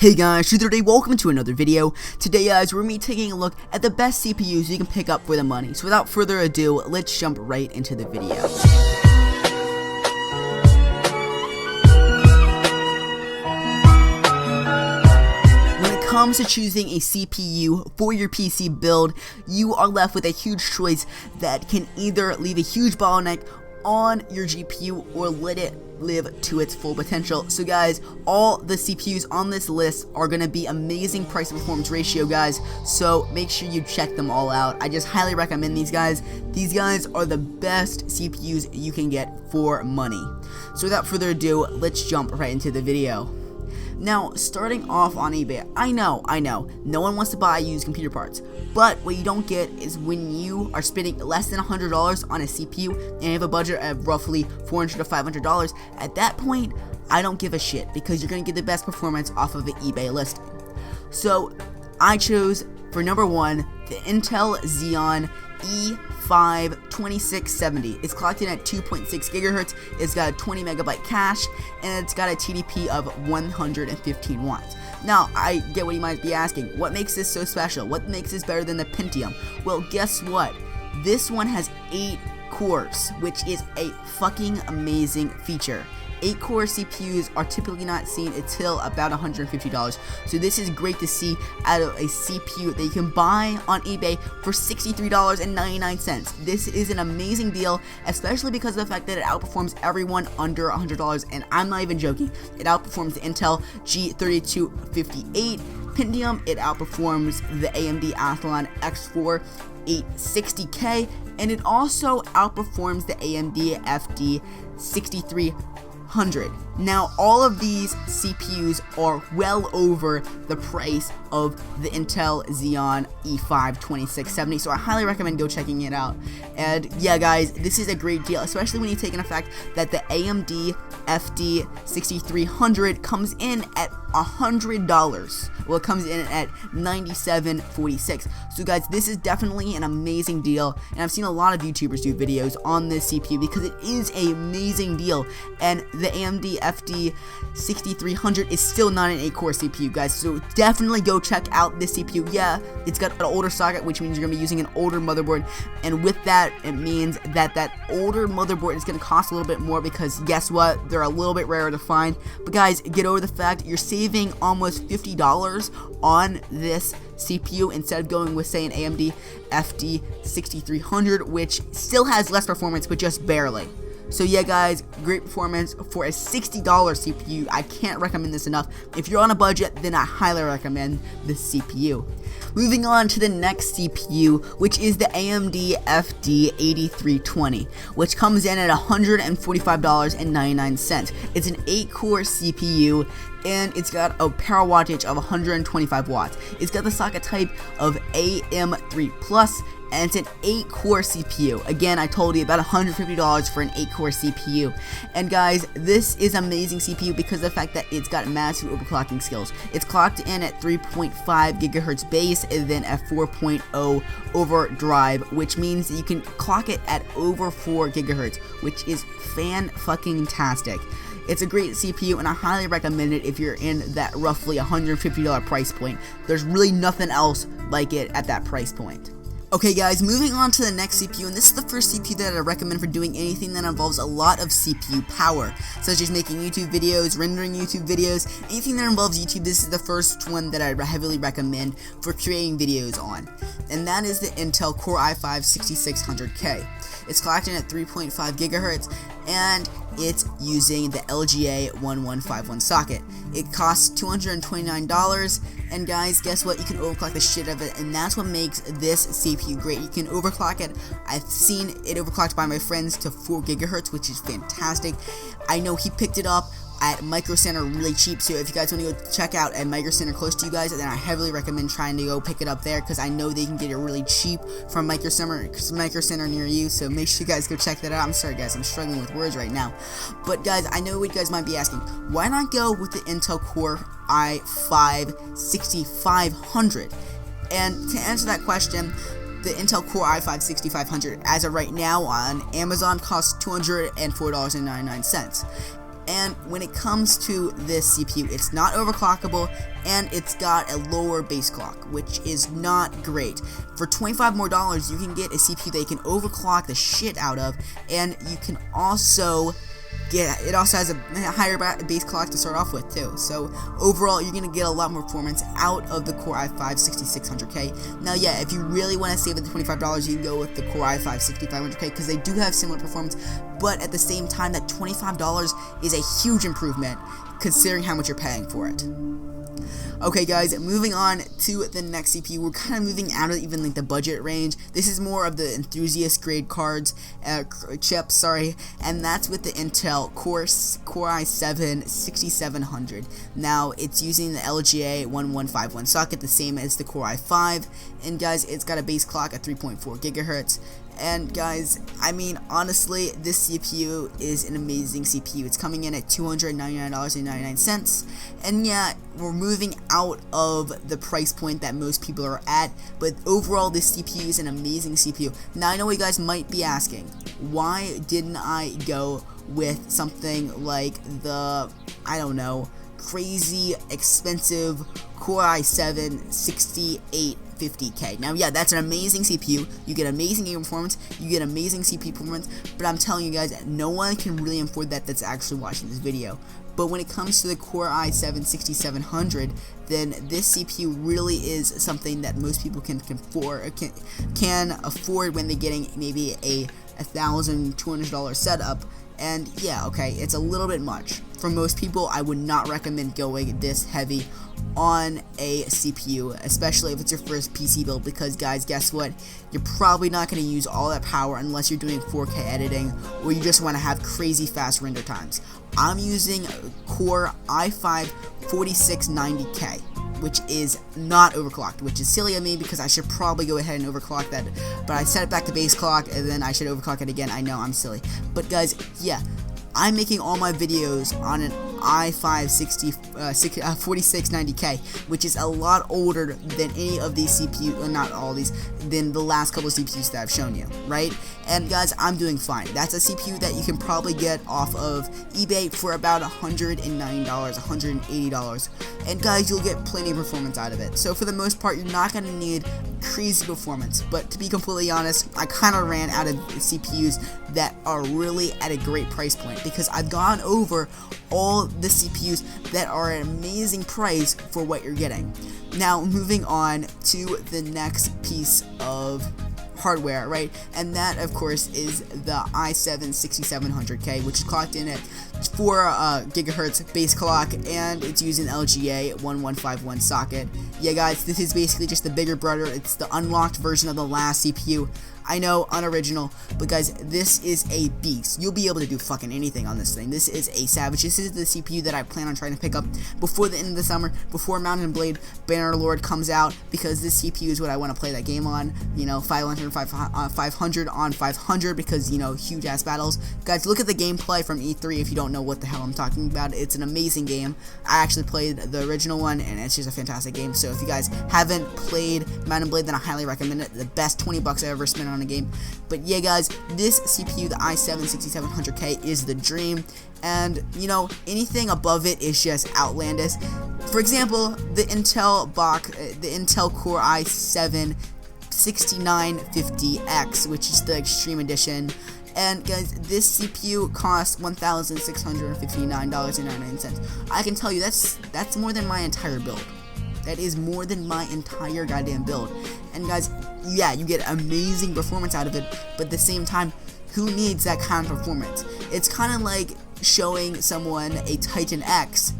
Hey guys, TruthTech, welcome to another video. Today guys, we're going to be taking a look at the best CPUs you can pick up for the money. So without further ado, let's jump right into the video. When it comes to choosing a CPU for your PC build, you are left with a huge choice that can either leave a huge bottleneck on your GPU or let it live to its full potential. So guys, all the CPUs on this list are going to be amazing price to performance ratio, guys, so make sure you check them all out. I just highly recommend these guys. These guys are the best CPUs you can get for money. So without further ado, let's jump right into the video. Now, starting off on eBay, I know, no one wants to buy used computer parts, but what you don't get is when you are spending less than $100 on a CPU and you have a budget of roughly $400 to $500, at that point, I don't give a shit because you're going to get the best performance off of the eBay listing. So, I chose, for number one, the Intel Xeon E5 2670. It's clocked in at 2.6 gigahertz. It's got a 20 megabyte cache, and it's got a TDP of 115 watts. Now, I get what you might be asking. What makes this so special? What makes this better than the Pentium? Well, guess what? This one has 8 cores, which is a fucking amazing feature. 8-core CPUs are typically not seen until about $150, so this is great to see out of a CPU that you can buy on eBay for $63.99. This is an amazing deal, especially because of the fact that it outperforms everyone under $100, and I'm not even joking. It outperforms the Intel G3258 Pentium, it outperforms the AMD Athlon X4 860K, and it also outperforms the AMD FD 6300. Now, all of these CPUs are well over the price of the Intel Xeon E5 2670, so I highly recommend go checking it out. And yeah, guys, this is a great deal, especially when you take into effect that the AMD FD 6300 comes in at $100. Well, it comes in at $97.46. So guys, this is definitely an amazing deal, and I've seen a lot of YouTubers do videos on this CPU because it is an amazing deal. And the AMD FD 6300 is still not an 8-core CPU, guys, so definitely go check out this CPU. Yeah, it's got an older socket, which means you're gonna be using an older motherboard, and with that, it means that that older motherboard is gonna cost a little bit more because guess what? They're a little bit rarer to find. But guys, get over the fact you're saving almost $50 on this CPU instead of going with, say, an AMD FD 6300, which still has less performance, but just barely. So yeah, guys, great performance for a $60 CPU. I can't recommend this enough. If you're on a budget, then I highly recommend this CPU. Moving on to the next CPU, which is the AMD FD 8320, which comes in at $145.99. It's an 8-core CPU, and it's got a power wattage of 125 watts. It's got the socket type of AM3+, and it's an 8-core CPU. Again, I told you, about $150 for an 8-core CPU. And guys, this is amazing CPU because of the fact that it's got massive overclocking skills. It's clocked in at 3.5 gigahertz base and then at 4.0 overdrive, which means that you can clock it at over 4 gigahertz, which is fan-fucking-tastic. It's a great CPU, and I highly recommend it if you're in that roughly $150 price point. There's really nothing else like it at that price point. Okay guys, moving on to the next CPU, and this is the first CPU that I recommend for doing anything that involves a lot of CPU power, such as making YouTube videos, rendering YouTube videos, anything that involves YouTube. This is the first one that I heavily recommend for creating videos on, and that is the Intel Core i5 6600K. It's clocked in at 3.5 gigahertz, and it's using the LGA 1151 socket. It costs $229, and guys, guess what? You can overclock the shit out of it, and that's what makes this CPU great. You can overclock it. I've seen it overclocked by my friends to 4 gigahertz, which is fantastic. I know he picked it up at Micro Center really cheap, so if you guys want to go check out a Micro Center close to you guys, then I heavily recommend trying to go pick it up there because I know they can get it really cheap from Micro Center near you, so make sure you guys go check that out. I'm sorry guys, I'm struggling with words right now. But guys, I know what you guys might be asking. Why not go with the Intel Core i5 6500? And to answer that question, the Intel Core i5 6500 as of right now on Amazon costs $204.99. And when it comes to this CPU, it's not overclockable, and it's got a lower base clock, which is not great. For $25 more, you can get a CPU that you can overclock the shit out of, and you can also it also has a higher base clock to start off with too. So overall, you're gonna get a lot more performance out of the Core i5-6600K. Now, yeah, if you really want to save the $25, you can go with the Core i5-6500K because they do have similar performance. But at the same time, that $25 is a huge improvement considering how much you're paying for it. Okay guys, moving on to the next CPU. We're kind of moving out of even like the budget range. This is more of the enthusiast grade chips, sorry, and that's with the Intel Core i7-6700. Now, it's using the LGA 1151 socket, the same as the Core i5, and guys, it's got a base clock at 3.4 gigahertz. And guys, I mean, honestly, this CPU is an amazing CPU. It's coming in at $299.99. And yeah, we're moving out of the price point that most people are at, but overall, this CPU is an amazing CPU. Now, I know what you guys might be asking, why didn't I go with something like the, I don't know, crazy expensive Core i7-6850K. Now, yeah, that's an amazing CPU. You get amazing game performance, you get amazing CPU performance, but I'm telling you guys, no one can really afford that that's actually watching this video. But when it comes to the Core i7-6700, then this CPU really is something that most people can afford when they're getting maybe a $1,200 setup. And yeah, okay, it's a little bit much. For most people, I would not recommend going this heavy on a CPU, especially if it's your first PC build, because guys, guess what? You're probably not going to use all that power unless you're doing 4K editing or you just want to have crazy fast render times. I'm using Core i5-4690K, which is not overclocked, which is silly of me because I should probably go ahead and overclock that, but I set it back to base clock and then I should overclock it again. I know, I'm silly. But guys, yeah, I'm making all my videos on an i5-4690K, which is a lot older than any of these CPUs, not all these, than the last couple of CPUs that I've shown you, right? And guys, I'm doing fine. That's a CPU that you can probably get off of eBay for about $190, $180, and guys, you'll get plenty of performance out of it. So for the most part, you're not going to need crazy performance, but to be completely honest, I kind of ran out of CPUs that are really at a great price point because I've gone over all the CPUs that are an amazing price for what you're getting. Now, moving on to the next piece of hardware, right? And that, of course, is the i7-6700K, which is clocked in at 4 gigahertz base clock, and it's using LGA 1151 socket. Yeah, guys, this is basically just the bigger brother. It's the unlocked version of the last CPU. I know, unoriginal, but guys, this is a beast. You'll be able to do fucking anything on this thing. This is a savage. This is the CPU that I plan on trying to pick up before the end of the summer, before Mountain Blade Bannerlord comes out, because this CPU is what I want to play that game on. You know, 500 on 500, because, you know, huge ass battles. Guys, look at the gameplay from E3 if you don't know what the hell I'm talking about. It's an amazing game. I actually played the original one, and it's just a fantastic game. So if you guys haven't played Mountain Blade, then I highly recommend it. The best 20 bucks I ever spent on a game. But yeah, guys, this CPU, the i7-6700K, is the dream, and you know, anything above it is just outlandish. For example, the Intel Core i7-6950X, which is the Extreme Edition. And guys, this CPU costs $1,659.99. I can tell you that's more than my entire build. That is more than my entire goddamn build. And guys, yeah, you get amazing performance out of it, but at the same time, who needs that kind of performance? It's kind of like showing someone a Titan X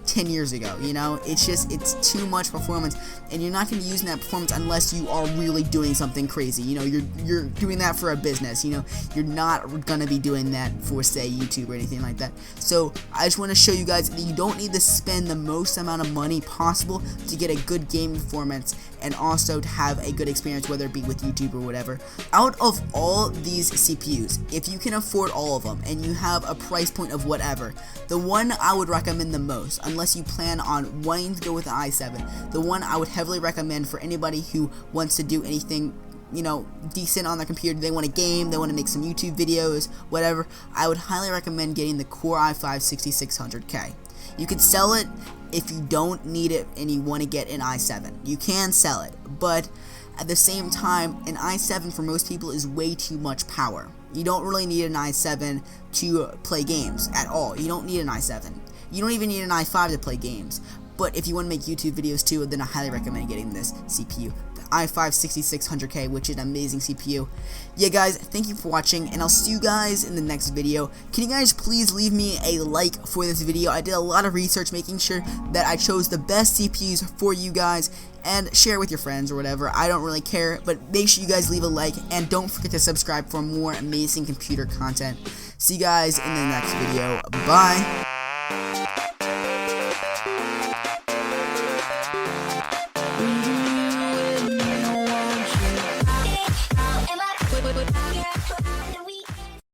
10 years ago, you know? It's too much performance, and you're not going to be using that performance unless you are really doing something crazy. You know, you're doing that for a business, you know? You're not going to be doing that for, say, YouTube or anything like that. So, I just want to show you guys that you don't need to spend the most amount of money possible to get a good game performance and also to have a good experience, whether it be with YouTube or whatever. Out of all these CPUs, if you can afford all of them and you have a price point of whatever, the one I would recommend the most, unless you plan on wanting to go with the i7, the one I would heavily recommend for anybody who wants to do anything you know, decent on their computer, they want to game, they want to make some YouTube videos, whatever, I would highly recommend getting the Core i5-6600K. You could sell it if you don't need it and you want to get an i7. You can sell it, but at the same time, an i7 for most people is way too much power. You don't really need an i7 to play games at all. You don't need an i7. You don't even need an i5 to play games. But if you want to make YouTube videos too, then I highly recommend getting this CPU, the i5-6600K, which is an amazing CPU. Yeah, guys, thank you for watching, and I'll see you guys in the next video. Can you guys please leave me a like for this video? I did a lot of research making sure that I chose the best CPUs for you guys, and share with your friends or whatever. I don't really care, but make sure you guys leave a like, and don't forget to subscribe for more amazing computer content. See you guys in the next video. Bye.